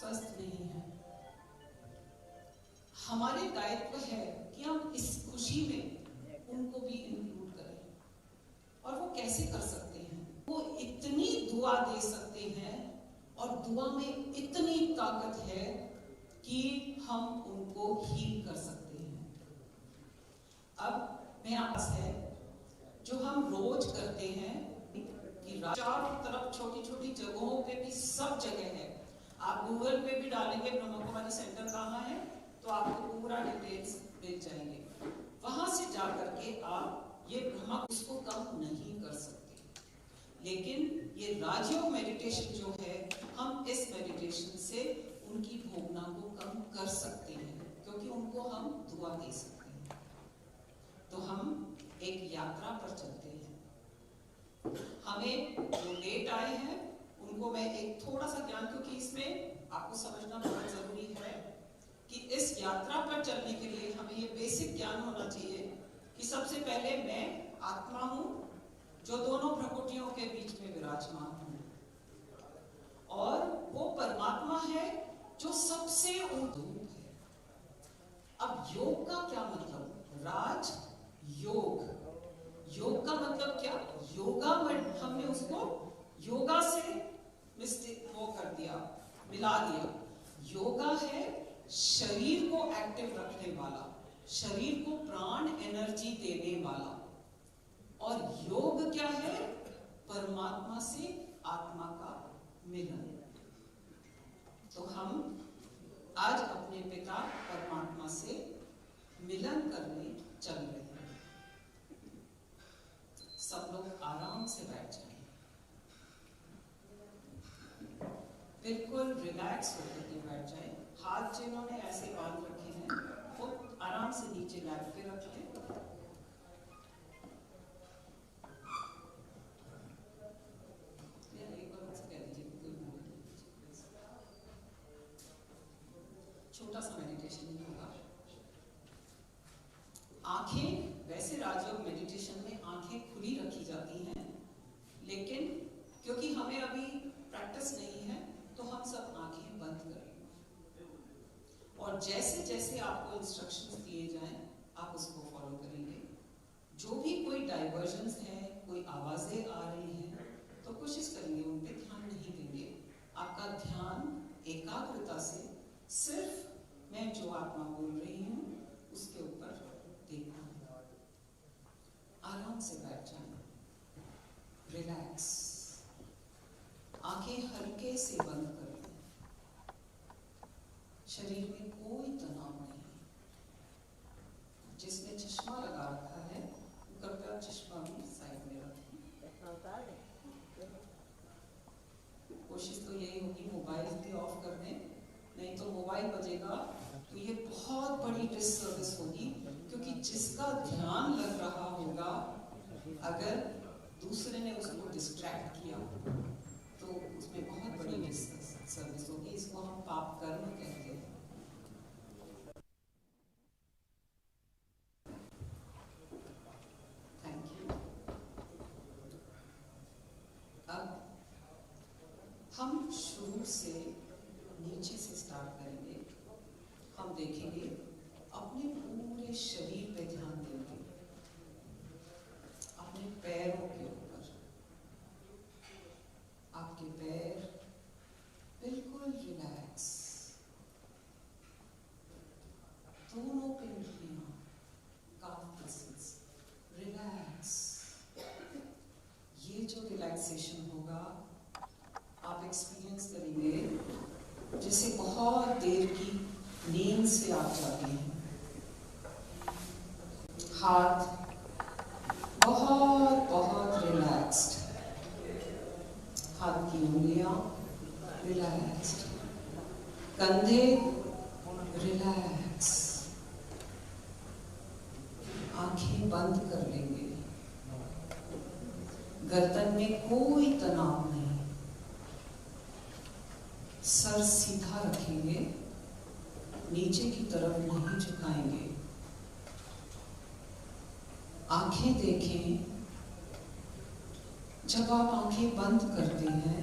स्वस्थ नहीं है। हमारे दायित्व है कि हम इस खुशी में उनको भी इंक्लूड करें। और वो कैसे कर सकते हैं? वो इतनी दुआ दे सकते हैं और दुआ में इतनी ताकत है कि हम उनको हील कर सकते हैं। अब मेरा पास है जो हम रोज करते हैं कि चारों तरफ छोटी छोटी जगहों पे भी, सब जगह है। आप गूगल पे भी डालेंगे ब्रह्मा कुमारी सेंटर कहाँ है तो आपको पूरा डिटेल्स मिल जाएंगे। वहां से जाकर के आप ये ब्रह्मा उसको कम नहीं कर सकते, लेकिन ये राजयोग मेडिटेशन जो है, हम इस मेडिटेशन से उनकी भोगना को कम कर सकते हैं, क्योंकि उनको हम दुआ दे सकते हैं। तो हम एक यात्रा पर चलते हैं। हमें जो डेट आए हैं उनको मैं एक थोड़ा सा ज्ञान, क्योंकि इसमें आपको समझना बहुत जरूरी है कि इस यात्रा पर चलने के लिए हमें ये बेसिक ज्ञान होना चाहिए कि सबसे पहले मैं आत्मा हूं जो दोनों प्रकृतियों के बीच में विराजमान हूं, और वो परमात्मा है जो सबसे ऊर्ध्व है। अब योग का क्या मतलब? राज योग, योग का मतलब क्या? योगा में हमने उसको योगा से वो कर दिया, मिला दिया। योगा है शरीर को एक्टिव रखने वाला, शरीर को प्राण एनर्जी देने वाला, और योग क्या है? परमात्मा से आत्मा का मिलन। तो हम आज अपने पिता परमात्मा से मिलन करने चल रहे हैं। सब लोग आराम से बैठ जाएं, बिल्कुल रिलैक्स होकर के बैठ जाएं। हाथ जिन्होंने ऐसे बांध रखे हैं वो आराम से नीचे लैप पे रख लें। छोटा सा मेडिटेशन ही होगा। आंखें, वैसे राजयोग मेडिटेशन में आंखें खुली रखी जाती हैं, लेकिन क्योंकि हमें अभी प्रैक्टिस नहीं है तो हम सब आंखें बंद करेंगे, और जैसे जैसे आपको इंस्ट्रक्शंस दिए जाएं आप उसको फॉलो करेंगे। जो भी कोई डाइवर्जन्स है, कोई आवाजें आ रही हैं, तो कोशिश करेंगे उन पे ध्यान नहीं देंगे। आपका ध्यान एकाग्रता से सिर्फ मैं जो आत्मा बोल रही हूँ उसके ऊपर देखना है। आराम से बैठ जाना, रिलैक्स, आंखें हल्के से बंद कर लें। शरीर में कोई तनाव नहीं। जिसने चश्मा लगा रखा है कृपया चश्मा भी साइड में रखें। कोशिश तो यही होगी मोबाइल भी ऑफ कर दें, नहीं तो मोबाइल बजेगा तो ये बहुत बड़ी डिससर्विस होगी, क्योंकि जिसका ध्यान लग रहा होगा अगर दूसरे ने उसको डिस्ट्रैक्ट किया तो उसमें बहुत बड़ी डिससर्विस होगी। इसको हम पाप कर्म कहते हैं। Thank you. अब हम शुरू से नीचे से स्टार्ट करेंगे। हम देखेंगे, अपने पूरे शरीर पे ध्यान देंगे, अपने पैरों के ऊपर। आपके पैर बिल्कुल रिलैक्स, दोनों पिंडलियां, काफ मसल्स रिलैक्स। ये जो रिलैक्सेशन होगा आप एक्सपीरियंस करेंगे जैसे बहुत देर की नींद से आप जाते हैं। हाथ बहुत बहुत रिलैक्स्ड, हाथ की उंगलियां रिलैक्स्ड, कंधे रिलैक्स। आंखें बंद कर लेंगे, गर्दन में कोई तनाव नहीं, सर सीधा रखेंगे, नीचे की तरफ नहीं झुकाएंगे। आंखें देखें। जब आप आंखें बंद करते हैं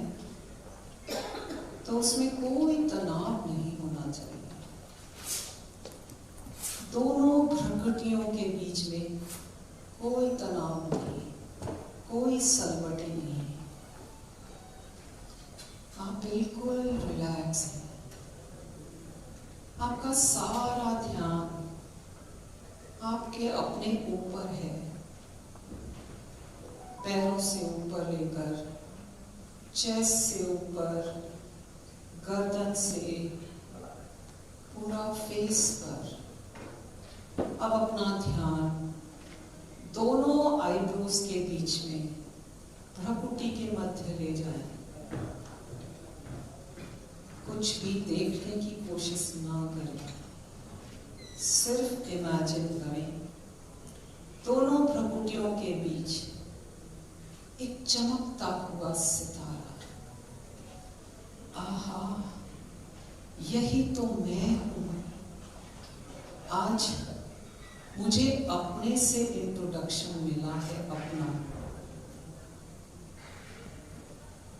तो उसमें कोई तनाव नहीं होना चाहिए। दोनों प्रकृतियों के बीच में कोई तनाव नहीं, कोई सलवटें नहीं। आप बिल्कुल रिलैक्स हैं। आपका सारा ध्यान आपके अपने ऊपर है, पैरों से ऊपर लेकर चेस्ट से ऊपर, गर्दन से पूरा फेस पर। अब अपना ध्यान दोनों आईब्रोज के बीच में भ्रुकुटी के मध्य ले जाएं। कुछ भी देखने की कोशिश ना करें, सिर्फ इमेजिन करें दोनों भ्रुकुटियों के बीच एक चमकता हुआ सितारा। आहा, यही तो मैं हूं। आज मुझे अपने से इंट्रोडक्शन मिला है अपना।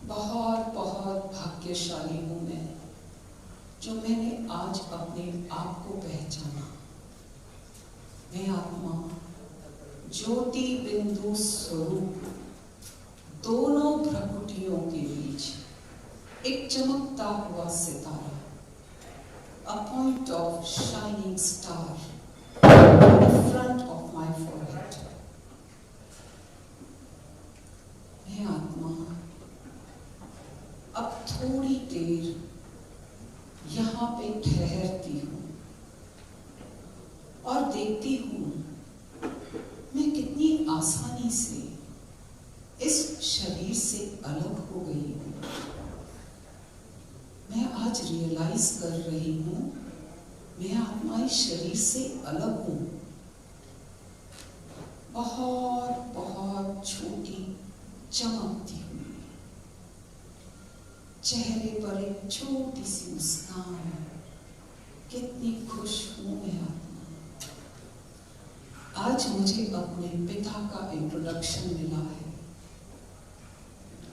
बहुत बहुत भाग्यशाली हूं मैं जो मैंने आज अपने आप को पहचाना। मैं आत्मा, ज्योति बिंदु स्वरूप, दोनों भ्रुकुटियों के बीच एक चमकता हुआ सितारा, a point of shining star in front of my forehead. मैं आत्मा अब थोड़ी देर यहाँ पे ठहरती हूँ और देखती हूँ मैं कितनी आसानी से इस शरीर से अलग हो गई हूँ। मैं आज रियलाइज कर रही हूँ मैं आत्मा इस शरीर से अलग हूँ। बहुत बहुत छोटी चमकती हुई चेहरे पर एक छोटी सी मुस्कान। कितनी खुश हूँ मैं आत्मा। आज मुझे अपने पिता का इंट्रोडक्शन मिला है।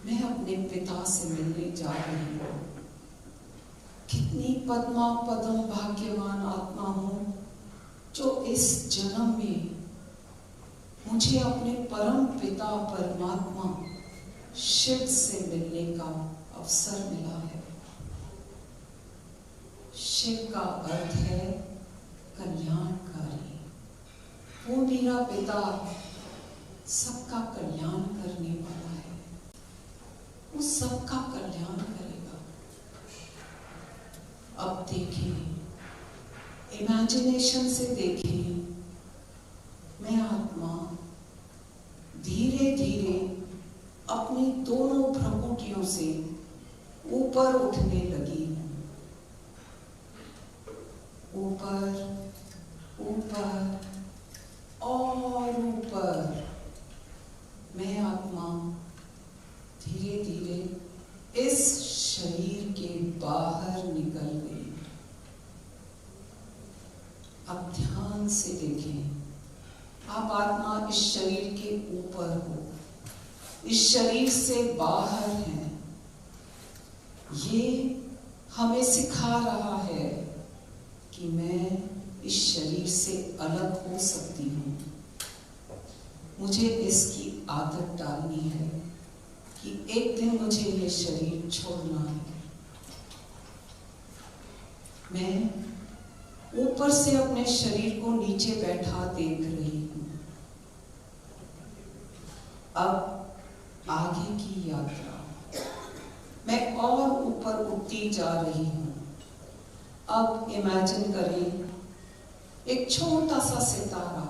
मैं अपने पिता से मिलने जा रही हूँ। कितनी पद्मा पदम भाग्यवान आत्मा हूँ जो इस जन्म में मुझे अपने परम पिता परमात्मा शिव से मिलने का अवसर मिला है। शिव का अर्थ है कल्याणकारी। वो मेरा पिता सबका कल्याण करने वाला है। वो सबका कल्याण करेगा। अब देखें, इमेजिनेशन से देखें, मैं आत्मा धीरे धीरे अपनी दोनों भ्रुकुटियों से ऊपर उठने लगी हूं। ऊपर, ऊपर और ऊपर। मैं आत्मा धीरे धीरे इस शरीर के बाहर निकल गई। अब ध्यान से देखें, आप आत्मा इस शरीर के ऊपर हो, इस शरीर से बाहर हैं। ये हमें सिखा रहा है कि मैं इस शरीर से अलग हो सकती हूँ। मुझे इसकी आदत डालनी है कि एक दिन मुझे ये शरीर छोड़ना है। मैं ऊपर से अपने शरीर को नीचे बैठा देख रही हूँ। अब आगे की यात्रा मैं और ऊपर उठती जा रही हूँ। अब इमेजिन करें एक छोटा सा सितारा,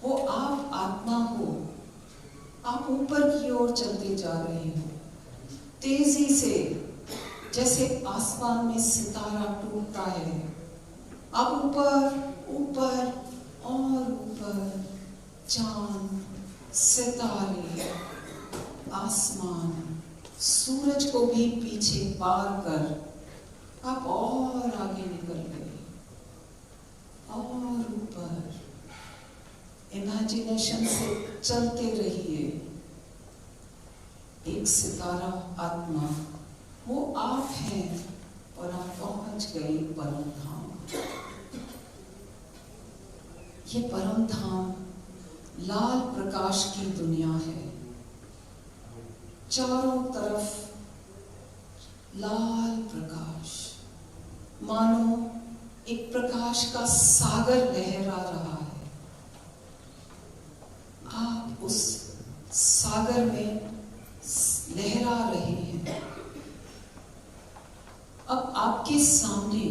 वो आप आत्मा हो। आप ऊपर की ओर चलते जा रहे हो तेजी से, जैसे आसमान में सितारा टूटता है। आप ऊपर ऊपर और ऊपर, चांद, सितारे, आसमान, सूरज को भी पीछे पार कर आप और आगे निकल गए और ऊपर। इमेजिनेशन से चलते रहिए। एक सितारा आत्मा, वो आप हैं गए परम धाम। ये परम धाम लाल प्रकाश की दुनिया है। चारों तरफ लाल प्रकाश, मानो एक प्रकाश का सागर लहरा रहा है। आप उस सागर में लहरा रहे हैं। अब आपके सामने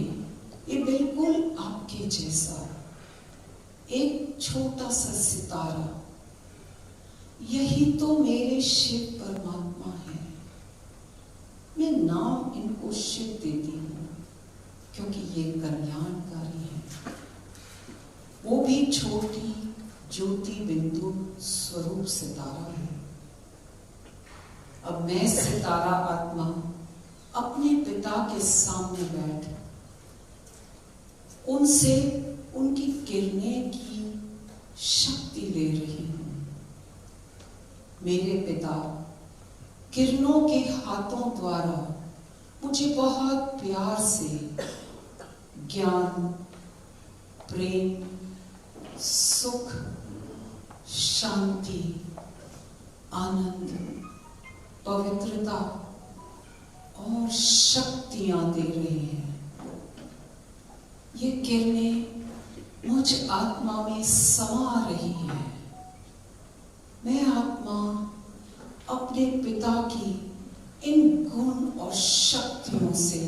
ये बिल्कुल आपके जैसा एक छोटा सा सितारा, यही तो मेरे शिव परमात्मा है। मैं नाम इनको शिव देती हूँ क्योंकि ये कल्याणकारी है। वो भी छोटी ज्योति बिंदु स्वरूप सितारा है। अब मैं सितारा आत्मा अपने पिता के सामने बैठ उनसे उनकी किरणें की शक्ति ले रही हूं। मेरे पिता किरणों के हाथों द्वारा मुझे बहुत प्यार से ज्ञान, प्रेम, सुख, शांति, आनंद, पवित्रता और शक्तियां दे रहे हैं। ये किरणें मुझ आत्मा में समा रही हैं। मैं आत्मा अपने पिता की इन गुण और शक्तियों से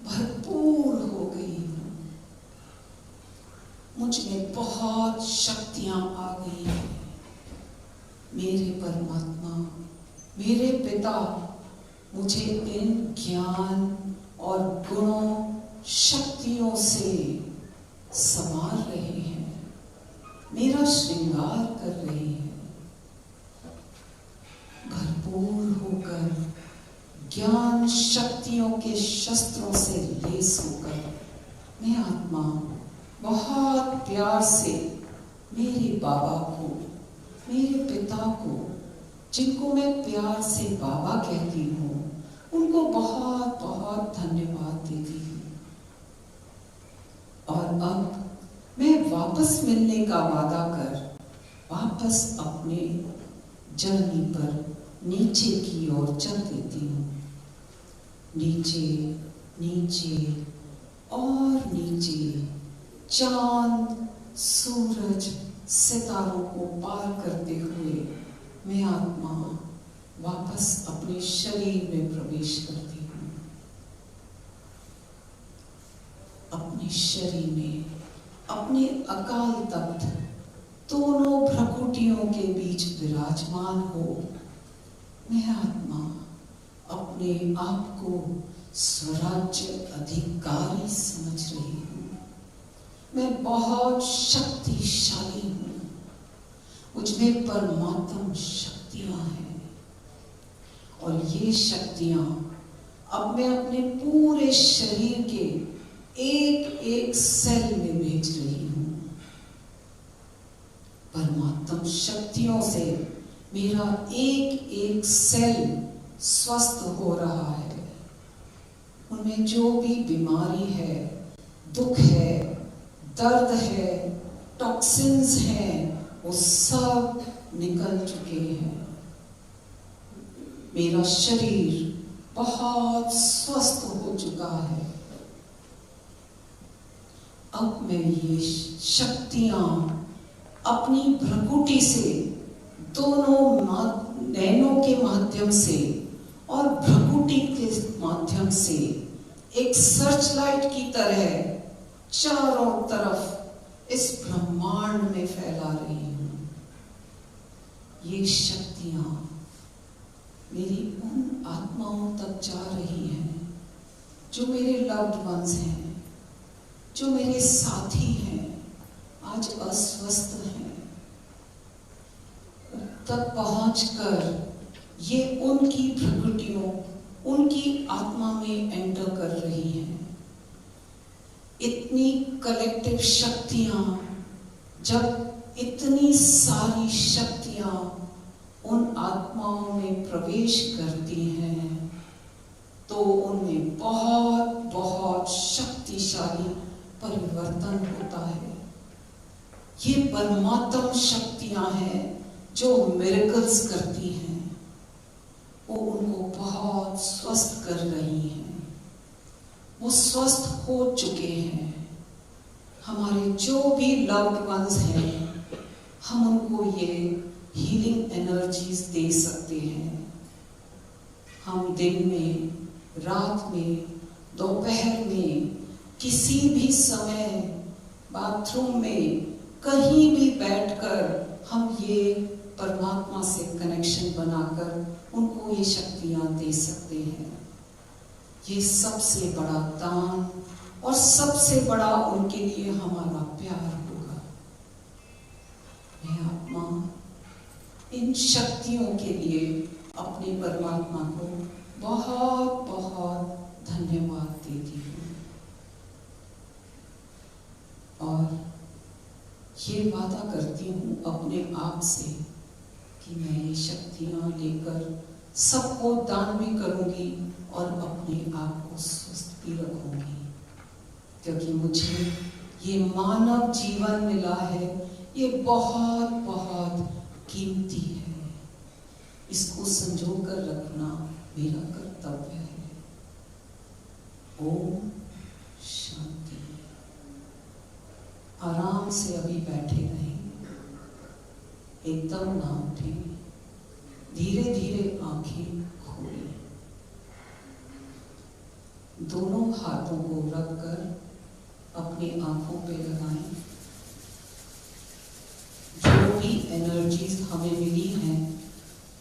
भरपूर हो गई हूं। मुझ में बहुत शक्तियां आ गई हैं। मेरे परमात्मा, मेरे पिता मुझे इन ज्ञान और गुणों, शक्तियों से संभाल रहे हैं, मेरा श्रृंगार कर रहे हैं। भरपूर होकर ज्ञान शक्तियों के शस्त्रों से लेस होकर मैं आत्मा बहुत प्यार से मेरे बाबा को, मेरे पिता को, जिनको मैं प्यार से बाबा कहती हूँ, उनको बहुत बहुत धन्यवाद देती हूँ। और अब मैं वापस मिलने का वादा कर वापस अपने जर्नी पर नीचे की ओर चल देती हूँ। नीचे, नीचे और नीचे, चांद, सूरज, सितारों को पार करते हुए मैं आत्मा वापस अपने शरीर में प्रवेश करती हूँ। अपने शरीर में अपने अकाल तख्त दोनों भ्रकुटियों के बीच विराजमान हो मैं आत्मा अपने आप को स्वराज्य अधिकारी समझ रही हूँ। मैं बहुत शक्तिशाली हूँ। मुझमें परमात्म शक्तियां हैं और ये शक्तियां अब मैं अपने पूरे शरीर के एक एक सेल में भेज रही हूं। परमात्म शक्तियों से मेरा एक एक सेल स्वस्थ हो रहा है। उनमें जो भी बीमारी है, दुख है, दर्द है, टॉक्सिन्स हैं, वो सब निकल चुके हैं। मेरा शरीर बहुत स्वस्थ हो चुका है। अब मैं ये शक्तियां अपनी भ्रकुटी से, दोनों नैनों के माध्यम से और भ्रकुटी के माध्यम से एक सर्च लाइट की तरह चारों तरफ इस ब्रह्मांड में फैला रही हूं। ये शक्तियां मेरी उन आत्माओं तक जा रही हैं जो मेरे लव्ड वंस हैं, जो मेरे साथी हैं, आज अस्वस्थ हैं। तक पहुंचकर ये उनकी प्रकृतियों, उनकी आत्मा में एंटर कर रही हैं। इतनी कलेक्टिव शक्तियां, जब इतनी सारी शक्तियां उन आत्माओं में प्रवेश करती हैं तो उनमें बहुत बहुत शक्ति परिवर्तन होता है। ये परमात्म शक्तियां हैं जो मिरेकल्स करती हैं, वो उनको बहुत स्वस्थ कर रही हैं। वो स्वस्थ हो चुके हैं। हमारे जो भी लव्ड वंस हैं, हम उनको ये हीलिंग एनर्जीज दे सकते हैं। हम दिन में, रात में, दोपहर में, किसी भी समय, बाथरूम में, कहीं भी बैठकर हम ये परमात्मा से कनेक्शन बनाकर उनको ये शक्तियां दे सकते हैं। ये सबसे बड़ा दान और सबसे बड़ा उनके लिए हमारा प्यार होगा। मैं आत्मा इन शक्तियों के लिए अपने परमात्मा को बहुत बहुत धन्यवाद देती हूँ और ये वादा करती हूँ अपने आप से कि मैं ये शक्तियाँ लेकर सबको दान भी करूँगी और अपने आप को स्वस्थ भी रखूँगी, क्योंकि मुझे ये मानव जीवन मिला है, ये बहुत बहुत कीमती है। इसको संजो कर रखना मेरा कर्तव्य है। ओम शांति। आराम से अभी बैठे रहें, एकदम ना उठें, धीरे धीरे आंखें खोलें। दोनों हाथों को रखकर अपनी आंखों पे लगाएं। जो भी एनर्जीज हमें मिली हैं,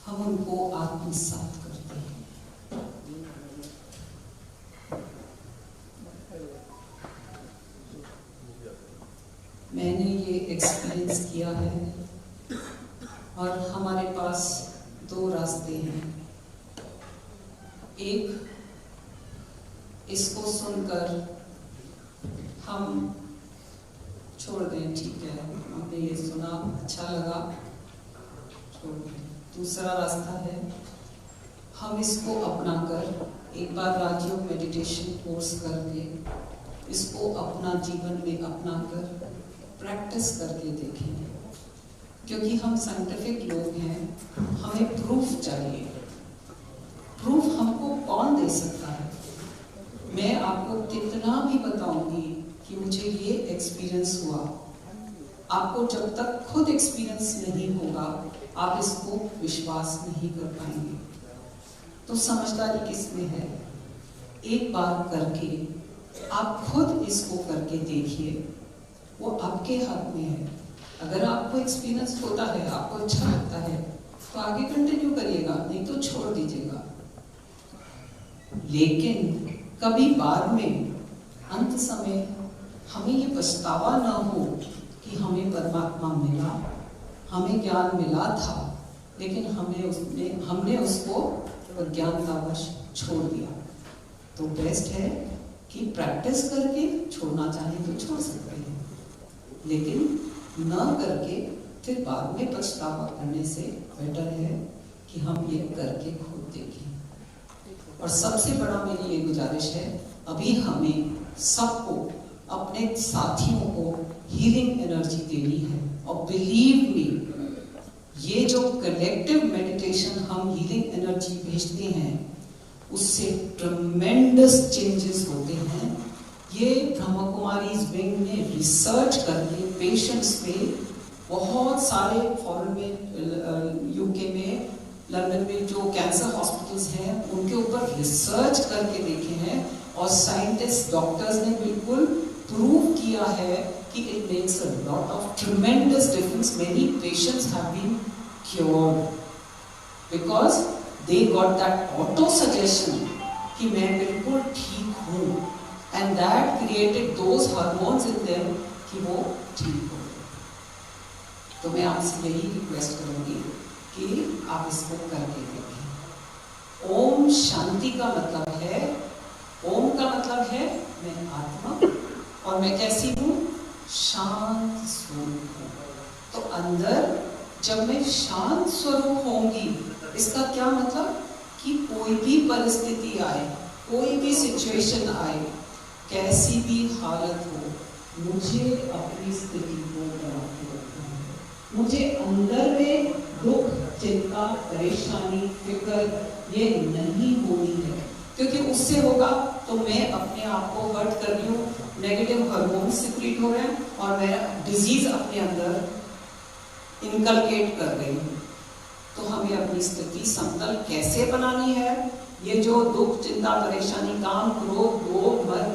हम उनको आत्मसात करते हैं। मैंने ये एक्सपीरियंस किया है और हमारे पास दो रास्ते हैं। एक, इसको सुनकर हम छोड़ दें, ठीक है, हमने ये सुना, अच्छा लगा, छोड़ दें। दूसरा रास्ता है, हम इसको अपनाकर एक बार राजयोग मेडिटेशन कोर्स करके इसको अपना जीवन में अपनाकर प्रैक्टिस करके देखें। क्योंकि हम साइंटिफिक लोग हैं, हमें प्रूफ चाहिए। प्रूफ हमको कौन दे सकता है? मैं आपको कितना भी बताऊंगी कि मुझे ये एक्सपीरियंस हुआ, आपको जब तक खुद एक्सपीरियंस नहीं होगा आप इसको विश्वास नहीं कर पाएंगे। तो समझदारी किसमें है? एक बार करके आप खुद इसको करके देखिए, वो आपके हाथ में है। अगर आपको एक्सपीरियंस होता है, आपको अच्छा लगता है, तो आगे कंटिन्यू करिएगा, नहीं तो छोड़ दीजिएगा। लेकिन कभी बाद में अंत समय हमें ये पछतावा ना हो कि हमें परमात्मा मिला, हमें ज्ञान मिला था, लेकिन हमने उसको अज्ञानतावश छोड़ दिया। तो बेस्ट है कि प्रैक्टिस करके छोड़ना चाहे तो छोड़ सकते हैं, लेकिन न करके फिर बाद में पछतावा करने से बेटर है कि हम ये करके खुद देखें। और सबसे बड़ा मेरी ये गुजारिश है, अभी हमें सबको, अपने साथियों को हीलिंग एनर्जी देनी है। और बिलीव मी, ये जो कलेक्टिव मेडिटेशन हम हीलिंग एनर्जी भेजते हैं, उससे ट्रमेंडस चेंजेस होते हैं। ये ब्रह्मा कुमारीज विंग ने रिसर्च करके पेशेंट्स पे, बहुत सारे फॉरेन में, यूके में, लंदन में जो कैंसर हॉस्पिटल्स हैं, उनके ऊपर रिसर्च करके देखे हैं और साइंटिस्ट, डॉक्टर्स ने बिल्कुल प्रूव किया है कि it makes a lot of tremendous difference. Many patients have been cured because they got that auto suggestion कि मैं बिल्कुल ठीक हूँ, and that created those hormones in them कि वो ठीक हो। तो मैं आपसे यही रिक्वेस्ट करूंगी कि आप इसको करके देखें। ओम शांति का मतलब है, ओम का मतलब है मैं आत्मा, और मैं कैसी हूँ? शांत स्वरूप हूँ। तो अंदर जब मैं शांत स्वरूप होंगी, इसका क्या मतलब कि कोई भी परिस्थिति आए, कोई भी सिचुएशन आए, कैसी भी हालत हो, मुझे अपनी स्थिति को बना के रखना है। मुझे अंदर में दुख, चिंता, परेशानी, फिक्र ये नहीं होनी है, क्योंकि उससे होगा तो मैं अपने आप को हर्ट कर रही हूँ, नेगेटिव हार्मोन सिक्रीट हो रहे हैं और मैं डिजीज अपने अंदर इनकलकेट कर रही हूँ। तो हमें अपनी स्थिति समतल कैसे बनानी है? ये जो दुख, चिंता, परेशानी, काम, क्रोध, लोभ, मद,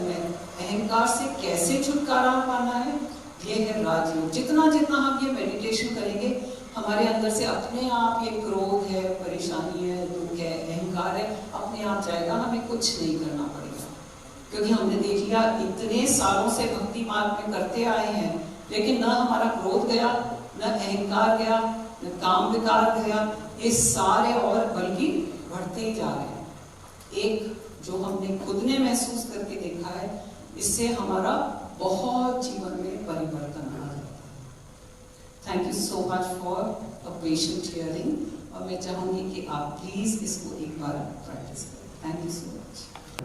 अहंकार से कैसे छुटकारा पाना है, ये है राजयोग। जितना जितना हम ये मेडिटेशन करेंगे, हमारे अंदर से अपने आप ये क्रोध है, परेशानी है, दुख है, अहंकार है, अपने आप जाएगा, हमें कुछ नहीं करना पड़ेगा। क्योंकि हमने देख लिया इतने सालों से भक्ति मार्ग में करते आए हैं, लेकिन न हमारा क्रोध गया, न अहंकार गया, न काम विकार गया, ये सारे और बल्कि बढ़ते ही जा रहे हैं। एक जो हमने खुद ने महसूस करके देखा है, इससे हमारा बहुत जीवन में परिवर्तन आ जाता है। Thank you so much for a patient hearing, और मैं चाहूंगी कि आप प्लीज इसको एक बार प्रैक्टिस करें। Thank you so much.